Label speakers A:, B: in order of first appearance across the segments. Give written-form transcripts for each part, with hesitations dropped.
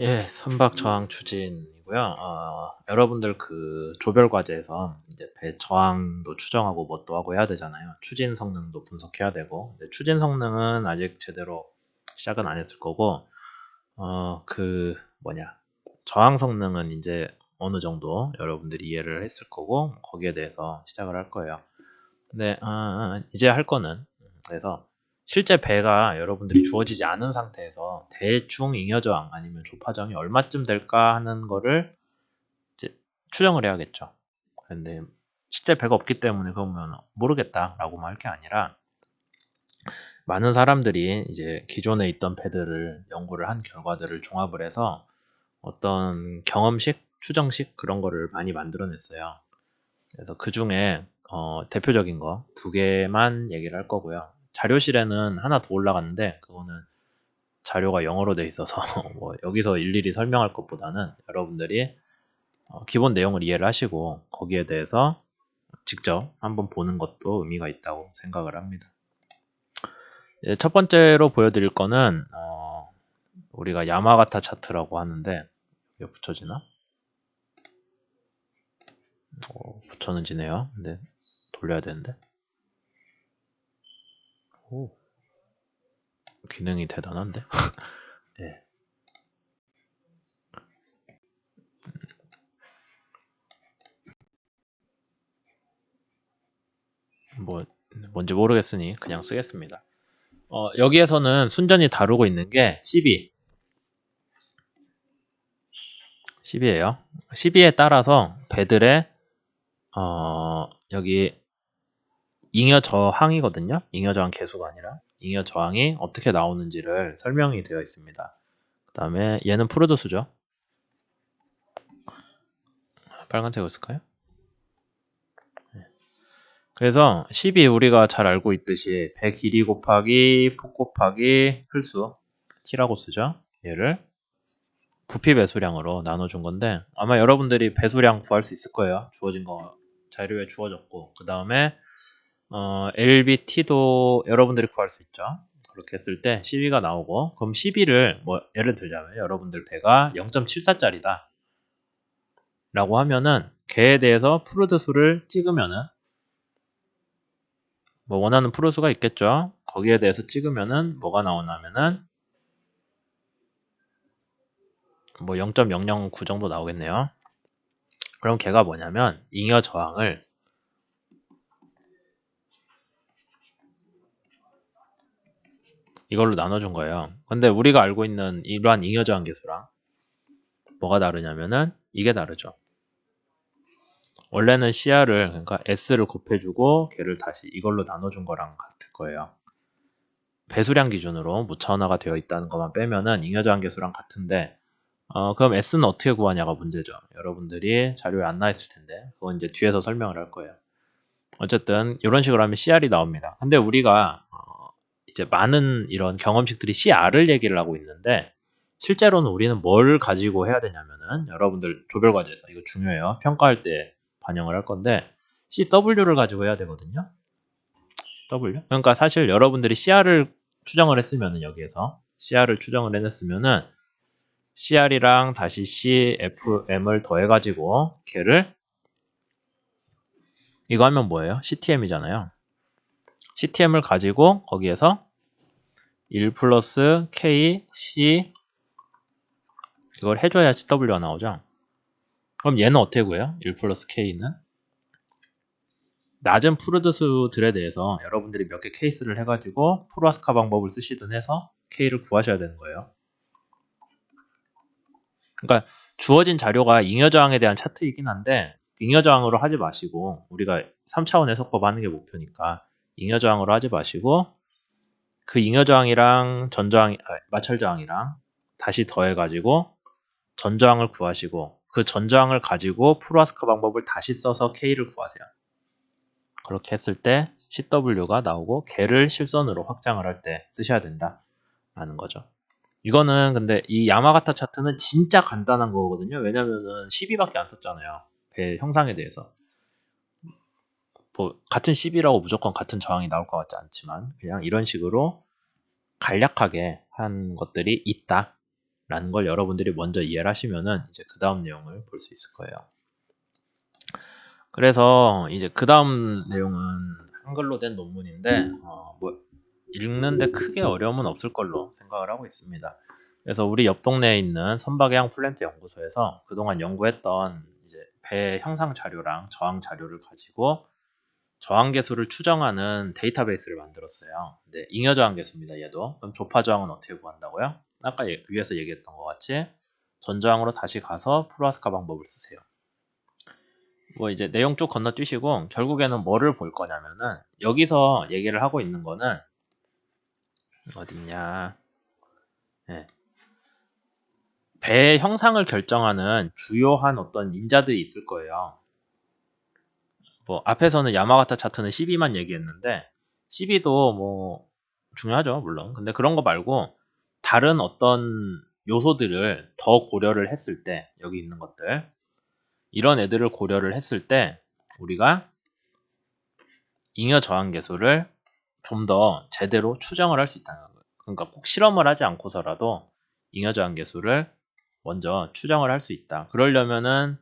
A: 예, 선박 저항 추진이고요. 여러분들 그 조별 과제에서 이제 배 저항도 추정하고 뭣도 하고 해야 되잖아요. 추진 성능도 분석해야 되고. 근데 추진 성능은 아직 제대로 시작은 안 했을 거고, 그 뭐냐, 저항 성능은 이제 어느 정도 여러분들이 이해를 했을 거고, 거기에 대해서 시작을 할 거예요. 근데 이제 할 거는 그래서 실제 배가 여러분들이 주어지지 않은 상태에서 대충 잉여저항 아니면 조파저항이 얼마쯤 될까 하는 거를 이제 추정을 해야겠죠. 근데 실제 배가 없기 때문에 그러면 모르겠다라고만 할 게 아니라 많은 사람들이 이제 기존에 있던 배들을 연구를 한 결과들을 종합을 해서 어떤 경험식, 추정식 그런 거를 많이 만들어냈어요. 그래서 그 중에 대표적인 거 두 개만 얘기를 할 거고요. 자료실에는 하나 더 올라갔는데 그거는 자료가 영어로 돼 있어서 뭐 여기서 일일이 설명할 것보다는 여러분들이 기본 내용을 이해를 하시고 거기에 대해서 직접 한번 보는 것도 의미가 있다고 생각을 합니다. 첫 번째로 보여드릴 거는 우리가 야마가타 차트라고 하는데 이게 붙여지나? 붙여는 지네요. 근데 돌려야 되는데. 오, 기능이 대단한데? 네. 뭐 뭔지 모르겠으니 그냥 쓰겠습니다. 여기에서는 순전히 다루고 있는 게 12예요. 12에 따라서 배들의 여기 잉여 저항이거든요. 잉여 저항 개수가 아니라 잉여 저항이 어떻게 나오는지를 설명이 되어 있습니다. 그 다음에 얘는 프로듀스죠. 빨간색으로 쓸까요? 그래서 12 우리가 잘 알고 있듯이 배 길이 곱하기 폭 곱하기 흘수 t라고 쓰죠. 얘를 부피 배수량으로 나눠준 건데 아마 여러분들이 배수량 구할 수 있을 거예요. 주어진 거 자료에 주어졌고 그 다음에 LBT도 여러분들이 구할 수 있죠. 그렇게 했을 때 12가 나오고 그럼 12를 뭐 예를 들자면 여러분들 배가 0.74짜리다 라고 하면은 걔에 대해서 프루드 수를 찍으면은 뭐 원하는 프루수가 있겠죠. 거기에 대해서 찍으면은 뭐가 나오냐면은 뭐 0.009 정도 나오겠네요. 그럼 걔가 뭐냐면 잉여 저항을 이걸로 나눠준 거예요. 근데 우리가 알고 있는 이러한 잉여 저항 계수랑 뭐가 다르냐면은 이게 다르죠. 원래는 CR을 그러니까 S를 곱해주고 걔를 다시 이걸로 나눠준 거랑 같을 거예요. 배수량 기준으로 무차원화가 되어 있다는 것만 빼면은 잉여 저항 계수랑 같은데 그럼 S는 어떻게 구하냐가 문제죠. 여러분들이 자료에 안 나와 있을 텐데 그건 이제 뒤에서 설명을 할 거예요. 어쨌든 이런 식으로 하면 CR이 나옵니다. 근데 우리가 이제 많은 이런 경험식들이 CR을 얘기를 하고 있는데 실제로는 우리는 뭘 가지고 해야 되냐면은 여러분들 조별과제에서 이거 중요해요. 평가할 때 반영을 할 건데 CW를 가지고 해야 되거든요. W. 그러니까 사실 여러분들이 CR을 추정을 했으면은 여기에서 CR을 추정을 해냈으면은 CR이랑 다시 CFM을 더해가지고 걔를 이거 하면 뭐예요? CTM이잖아요. CTM을 가지고 거기에서 1 플러스 K, C 이걸 해줘야 CW가 나오죠. 그럼 얘는 어떻게 구해요? 1 플러스 K는 낮은 프루드수들에 대해서 여러분들이 몇 개 케이스를 해가지고 프로아스카 방법을 쓰시든 해서 K를 구하셔야 되는 거예요. 그러니까 주어진 자료가 잉여저항에 대한 차트이긴 한데 잉여저항으로 하지 마시고 우리가 3차원 해석법 하는 게 목표니까 잉여저항으로 하지 마시고 그 잉여저항이랑 전저항, 마찰저항이랑 다시 더해가지고 전저항을 구하시고 그 전저항을 가지고 프로아스카 방법을 다시 써서 K를 구하세요. 그렇게 했을 때 CW가 나오고 걔를 실선으로 확장을 할 때 쓰셔야 된다라는 거죠. 이거는 근데 이 야마가타 차트는 진짜 간단한 거거든요. 왜냐면은 12밖에 안 썼잖아요. 배 형상에 대해서. 뭐 같은 12라고 무조건 같은 저항이 나올 것 같지 않지만 그냥 이런 식으로 간략하게 한 것들이 있다. 라는 걸 여러분들이 먼저 이해를 하시면은 이제 그 다음 내용을 볼 수 있을 거예요. 그래서 이제 그 다음 내용은 한글로 된 논문인데 뭐 읽는데 크게 어려움은 없을 걸로 생각을 하고 있습니다. 그래서 우리 옆 동네에 있는 선박해양 플랜트 연구소에서 그동안 연구했던 이제 배 형상 자료랑 저항 자료를 가지고 저항 계수를 추정하는 데이터베이스를 만들었어요. 네, 잉여 저항 계수입니다. 얘도. 그럼 조파 저항은 어떻게 구한다고요? 아까 위에서 얘기했던 것 같이 전저항으로 다시 가서 프로하스카 방법을 쓰세요. 뭐 이제 내용 쭉 건너뛰시고 결국에는 뭐를 볼 거냐면은 여기서 얘기를 하고 있는 거는 어딨냐? 네. 배의 형상을 결정하는 주요한 어떤 인자들이 있을 거예요. 뭐 앞에서는 야마가타 차트는 12만 얘기했는데 12도 뭐 중요하죠, 물론. 근데 그런 거 말고 다른 어떤 요소들을 더 고려를 했을 때 여기 있는 것들 이런 애들을 고려를 했을 때 우리가 잉여 저항 계수를 좀 더 제대로 추정을 할 수 있다는 거예요. 그러니까 꼭 실험을 하지 않고서라도 잉여 저항 계수를 먼저 추정을 할 수 있다. 그러려면은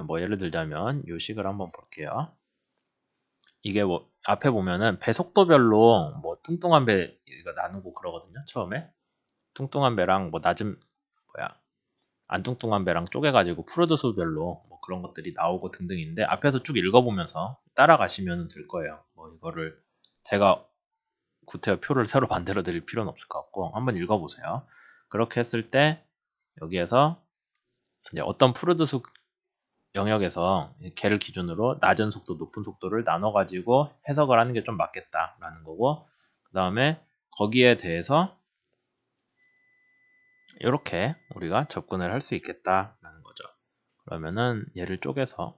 A: 뭐 예를 들자면 이 식을 한번 볼게요. 이게 뭐 앞에 보면은 배 속도별로 뭐 뚱뚱한 배 이거 나누고 그러거든요. 처음에 뚱뚱한 배랑 뭐 낮은 뭐야 안 뚱뚱한 배랑 쪼개가지고 프로듀스별로 뭐 그런 것들이 나오고 등등인데 앞에서 쭉 읽어보면서 따라가시면 될 거예요. 뭐 이거를 제가 구태여 표를 새로 만들어 드릴 필요는 없을 것 같고 한번 읽어보세요. 그렇게 했을 때 여기에서 이제 어떤 프로듀스 영역에서 걔를 기준으로 낮은 속도, 높은 속도를 나눠가지고 해석을 하는 게 좀 맞겠다라는 거고 그 다음에 거기에 대해서 이렇게 우리가 접근을 할 수 있겠다라는 거죠. 그러면은 얘를 쪼개서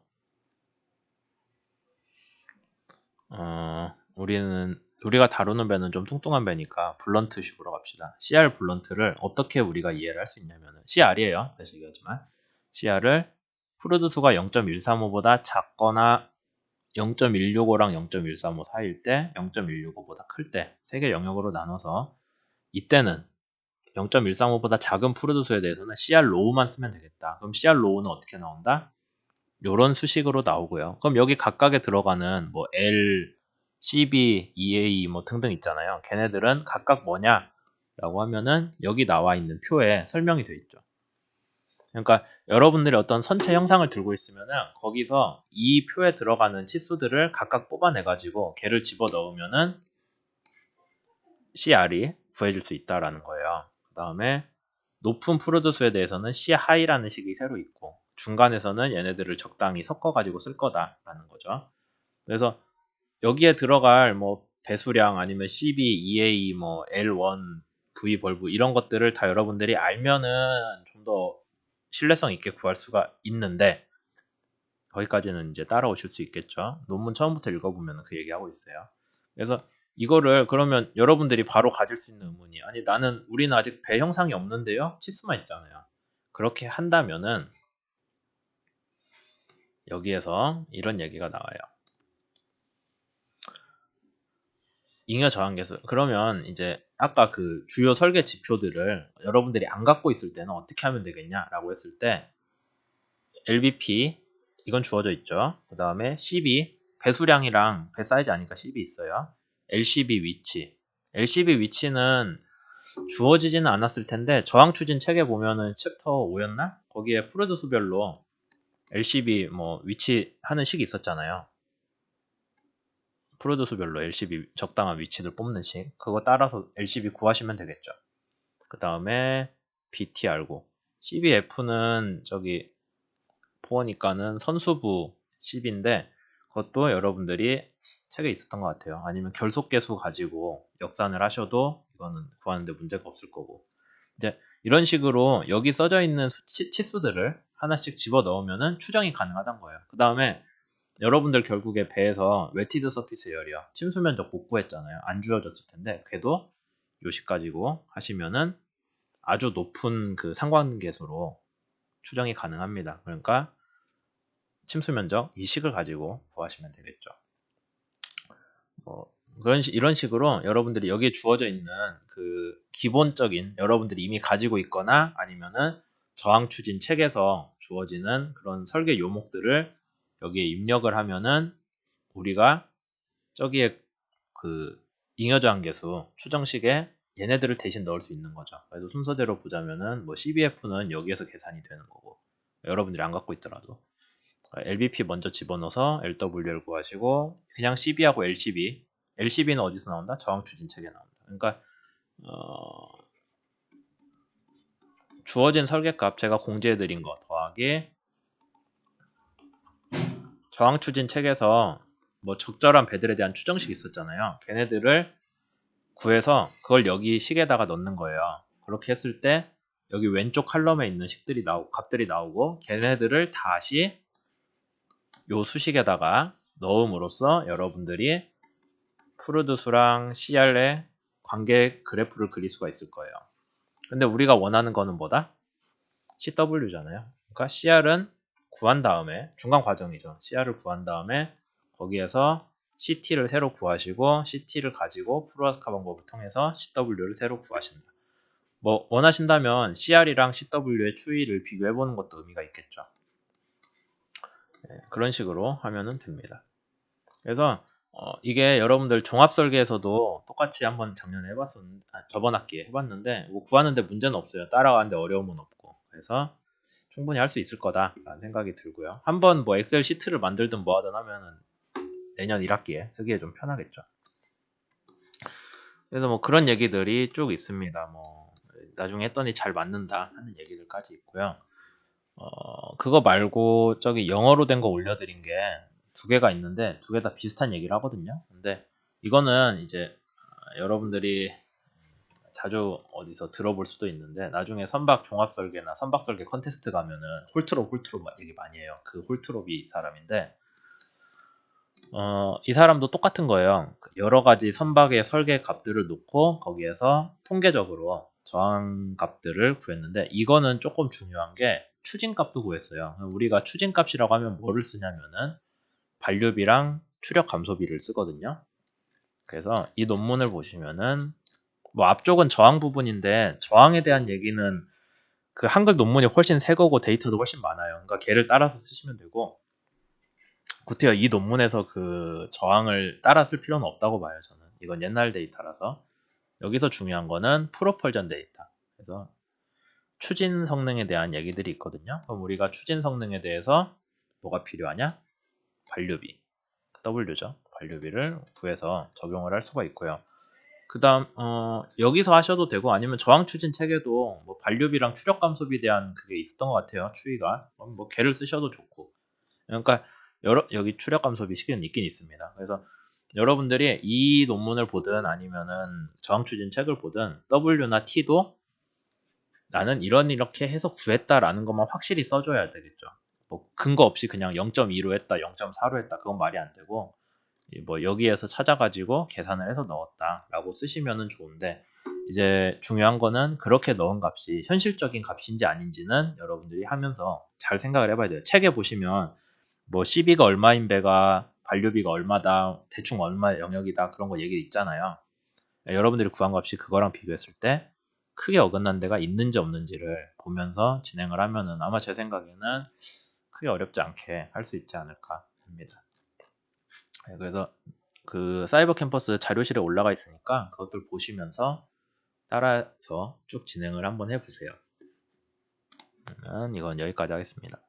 A: 우리가 다루는 배는 좀 뚱뚱한 배니까 블런트식으로 갑시다. CR 블런트를 어떻게 우리가 이해를 할 수 있냐면은 CR이에요. 다시 얘기하지만 CR을 프루드 수가 0.135보다 작거나 0.165랑 0.135 사이일 때 0.165보다 클 때 세 개 영역으로 나눠서 이때는 0.135보다 작은 프루드 수에 대해서는 CR 로우만 쓰면 되겠다. 그럼 CR 로우는 어떻게 나온다? 요런 수식으로 나오고요. 그럼 여기 각각에 들어가는 뭐 L, CB, EA 뭐 등등 있잖아요. 걔네들은 각각 뭐냐? 라고 하면은 여기 나와 있는 표에 설명이 되어 있죠. 그러니까 여러분들이 어떤 선체 형상을 들고 있으면은 거기서 이 표에 들어가는 치수들을 각각 뽑아내 가지고 걔를 집어 넣으면은 CR이 구해질 수 있다라는 거예요. 그 다음에 높은 프로듀스에 대해서는 C 하이라는 식이 새로 있고 중간에서는 얘네들을 적당히 섞어가지고 쓸 거다라는 거죠. 그래서 여기에 들어갈 뭐 배수량 아니면 CB, EA, 뭐 L1, V 벌브 이런 것들을 다 여러분들이 알면은 좀 더 신뢰성 있게 구할 수가 있는데 거기까지는 이제 따라오실 수 있겠죠. 논문 처음부터 읽어보면 그 얘기하고 있어요. 그래서 이거를 그러면 여러분들이 바로 가질 수 있는 의문이 아니 나는 우리는 아직 배 형상이 없는데요? 치수만 있잖아요. 그렇게 한다면은 여기에서 이런 얘기가 나와요. 잉여 저항계수. 그러면 이제 아까 그 주요 설계 지표들을 여러분들이 안 갖고 있을 때는 어떻게 하면 되겠냐라고 했을 때 LBP 이건 주어져 있죠. 그 다음에 CB 배수량이랑 배 사이즈 아니까 CB 있어요. LCB 위치. LCB 위치는 주어지지는 않았을 텐데 저항 추진 책에 보면은 챕터 5였나? 거기에 프로드 수별로 LCB 뭐 위치 하는 식이 있었잖아요. 프로드 수별로 LCB 적당한 위치를 뽑는 식. 그거 따라서 LCB 구하시면 되겠죠. 그 다음에 BTR고 CBF는 저기 포어니까는 선수부 10인데 그것도 여러분들이 책에 있었던 것 같아요. 아니면 결속계수 가지고 역산을 하셔도 이거는 구하는데 문제가 없을 거고 이제 이런 식으로 여기 써져 있는 치수들을 하나씩 집어 넣으면 추정이 가능하다는 거예요. 그 다음에 여러분들 결국에 배에서 웨티드 서피스 에어리어 침수 면적 못 구했잖아요. 안 주어졌을 텐데 걔도 요식 가지고 하시면은 아주 높은 그 상관계수로 추정이 가능합니다. 그러니까 침수 면적 이 식을 가지고 구하시면 되겠죠. 이런 식으로 여러분들이 여기에 주어져 있는 그 기본적인 여러분들이 이미 가지고 있거나 아니면은 저항 추진 책에서 주어지는 그런 설계 요목들을 여기에 입력을 하면은 우리가 저기에 그 잉여 저항 계수 추정식에 얘네들을 대신 넣을 수 있는 거죠. 그래서 순서대로 보자면은 뭐 CBF는 여기에서 계산이 되는 거고 여러분들이 안 갖고 있더라도 LBP 먼저 집어넣어서 LW를 구하시고 그냥 CB하고 LCB는 어디서 나온다? 저항 추진 책에 나온다. 그러니까 주어진 설계값 제가 공지해 드린 거 더하기 저항 추진 책에서 뭐 적절한 배들에 대한 추정식이 있었잖아요. 걔네들을 구해서 그걸 여기 식에다가 넣는 거예요. 그렇게 했을 때 여기 왼쪽 칼럼에 있는 값들이 나오고 걔네들을 다시 요 수식에다가 넣음으로써 여러분들이 푸르드 수랑 CR의 관계 그래프를 그릴 수가 있을 거예요. 근데 우리가 원하는 거는 뭐다? CW잖아요. 그러니까 CR은 구한 다음에 중간 과정이죠. CR을 구한 다음에 거기에서 CT를 새로 구하시고 CT를 가지고 프로아스카 방법을 통해서 CW를 새로 구하신다. 뭐 원하신다면 CR이랑 CW의 추이를 비교해보는 것도 의미가 있겠죠. 네, 그런 식으로 하면 됩니다. 그래서 이게 여러분들 종합설계에서도 똑같이 한번 작년에 저번 학기에 해봤는데 뭐 구하는데 문제는 없어요. 따라가는데 어려움은 없고 그래서 충분히 할 수 있을 거다라는 생각이 들고요. 한번 뭐 엑셀 시트를 만들든 뭐 하든 하면은 내년 1학기에 쓰기에 좀 편하겠죠. 그래서 뭐 그런 얘기들이 쭉 있습니다. 뭐 나중에 했더니 잘 맞는다 하는 얘기들까지 있고요. 그거 말고 저기 영어로 된 거 올려드린 게 두 개가 있는데 두 개 다 비슷한 얘기를 하거든요. 근데 이거는 이제 여러분들이 자주 어디서 들어볼 수도 있는데 나중에 선박 종합설계나 선박설계 컨테스트 가면은 홀트롭 얘기 많이 해요. 그 홀트롭이 사람인데 이 사람도 똑같은 거예요. 여러 가지 선박의 설계 값들을 놓고 거기에서 통계적으로 저항 값들을 구했는데 이거는 조금 중요한 게 추진 값도 구했어요. 우리가 추진 값이라고 하면 뭐를 쓰냐면은 반류비랑 추력 감소비를 쓰거든요. 그래서 이 논문을 보시면은 뭐 앞쪽은 저항 부분인데 저항에 대한 얘기는 그 한글 논문이 훨씬 새 거고 데이터도 훨씬 많아요. 그러니까 걔를 따라서 쓰시면 되고 구태여 이 논문에서 그 저항을 따라 쓸 필요는 없다고 봐요. 저는 이건 옛날 데이터라서 여기서 중요한 거는 프로펄전 데이터. 그래서 추진 성능에 대한 얘기들이 있거든요. 그럼 우리가 추진 성능에 대해서 뭐가 필요하냐? 반류비 W죠. 반류비를 구해서 적용을 할 수가 있고요. 그 다음 여기서 하셔도 되고 아니면 저항 추진 책에도 뭐 반류비랑 추력 감소비에 대한 그게 있었던 것 같아요. 추이가 뭐 걔를 쓰셔도 좋고 그러니까 여기 추력 감소비 시기는 있긴 있습니다. 그래서 여러분들이 이 논문을 보든 아니면은 저항 추진 책을 보든 W나 T도 나는 이렇게 해서 구했다라는 것만 확실히 써줘야 되겠죠. 뭐 근거 없이 그냥 0.2로 했다, 0.4로 했다 그건 말이 안 되고 뭐 여기에서 찾아가지고 계산을 해서 넣었다라고 쓰시면은 좋은데 이제 중요한 거는 그렇게 넣은 값이 현실적인 값인지 아닌지는 여러분들이 하면서 잘 생각을 해봐야 돼요. 책에 보시면 뭐 CB가 얼마인 배가 반류비가 얼마다 대충 얼마 영역이다 그런 거 얘기 있잖아요. 여러분들이 구한 값이 그거랑 비교했을 때 크게 어긋난 데가 있는지 없는지를 보면서 진행을 하면은 아마 제 생각에는 크게 어렵지 않게 할 수 있지 않을까 합니다. 그래서 그 사이버 캠퍼스 자료실에 올라가 있으니까 그것들 보시면서 따라서 쭉 진행을 한번 해보세요. 그러면 이건 여기까지 하겠습니다.